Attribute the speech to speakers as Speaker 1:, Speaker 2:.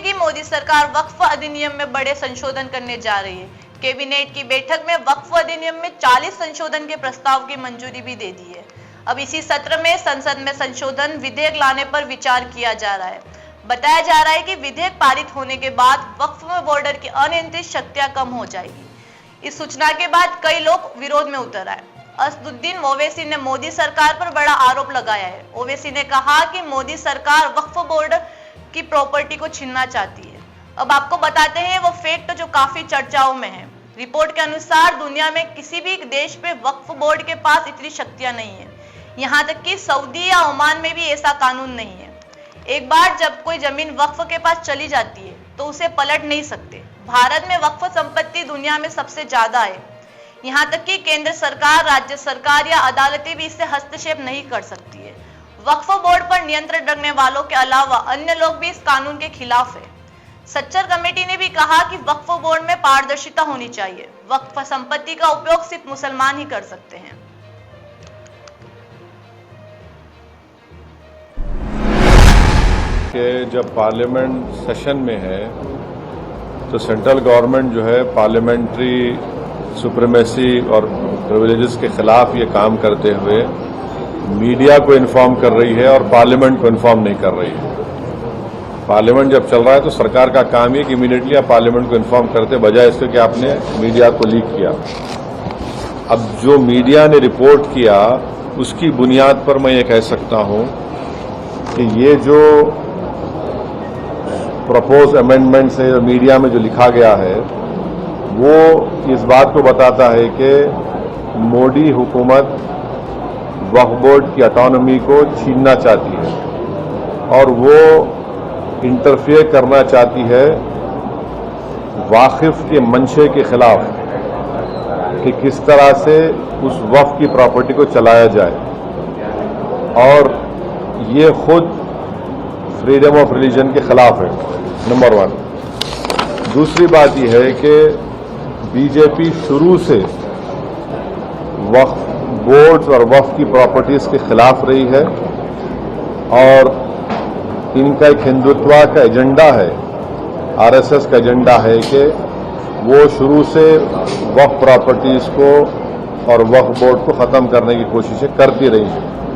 Speaker 1: की मोदी सरकार वक्फ अधिनियम में बड़े संशोधन करने जा रही है। कैबिनेट की बैठक में वक्फ अधिनियम में 40 संशोधन के प्रस्ताव की मंजूरी भी दे दी है। अब इसी सत्र में संसद में संशोधन विधेयक लाने पर विचार किया जा रहा है। बताया जा रहा है कि विधेयक पारित होने के बाद वक्फ बोर्ड की अनियंत्रित शक्तियां कम हो जाएगी। इस सूचना के बाद कई लोग विरोध में उतर आए। असदुद्दीन ओवैसी ने मोदी सरकार पर बड़ा आरोप लगाया है। ओवैसी ने कहा कि मोदी सरकार वक्फ बोर्ड की प्रॉपर्टी को छीनना चाहती है। अब आपको बताते हैं वो फैक्ट जो काफी चर्चाओं में है। रिपोर्ट के अनुसार दुनिया में किसी भी देश पे वक्फ बोर्ड के पास इतनी शक्तियां नहीं है। यहाँ तक कि सऊदी या ओमान में भी ऐसा कानून नहीं है। एक बार जब कोई जमीन वक्फ के पास चली जाती है तो उसे पलट नहीं सकते। भारत में वक्फ संपत्ति दुनिया में सबसे ज्यादा है। यहाँ तक कि केंद्र सरकार, राज्य सरकार या अदालतें भी इससे हस्तक्षेप नहीं कर सकती है। वक्फ बोर्ड पर नियंत्रण रखने वालों के अलावा अन्य लोग भी इस कानून के खिलाफ है। सच्चर कमेटी ने भी कहा कि वक्फ बोर्ड में पारदर्शिता होनी चाहिए। वक्फ संपत्ति का उपयोग सिर्फ मुसलमान ही कर सकते हैं।
Speaker 2: कि जब पार्लियामेंट सेशन में है तो सेंट्रल गवर्नमेंट जो है पार्लियामेंट्री सुप्रीमेसी और प्रिविलेजेस के खिलाफ ये काम करते हुए मीडिया को इन्फॉर्म कर रही है और पार्लियामेंट को इन्फॉर्म नहीं कर रही है। पार्लियामेंट जब चल रहा है तो सरकार का काम है कि इमीडिएटली आप पार्लियामेंट को इन्फॉर्म करते, बजाय इसके कि आपने मीडिया को लीक किया। अब जो मीडिया ने रिपोर्ट किया उसकी बुनियाद पर मैं ये कह सकता हूं कि ये जो प्रपोज अमेंडमेंट से मीडिया में जो लिखा गया है वो इस बात को बताता है कि मोदी हुकूमत वक्फ बोर्ड की ऑटोनॉमी को छीनना चाहती है और वो इंटरफेयर करना चाहती है वाकिफ के मंशे के खिलाफ कि किस तरह से उस वक्फ की प्रॉपर्टी को चलाया जाए। और ये खुद फ्रीडम ऑफ रिलीजन के खिलाफ है, नंबर 1। दूसरी बात यह है कि बीजेपी शुरू से वक्फ बोर्ड्स और वक्फ की प्रॉपर्टीज के खिलाफ रही है और इनका एक हिंदुत्व का एजेंडा है, आरएसएस का एजेंडा है कि वो शुरू से वक्फ प्रॉपर्टीज को और वक्फ बोर्ड को खत्म करने की कोशिशें करती रही हैं।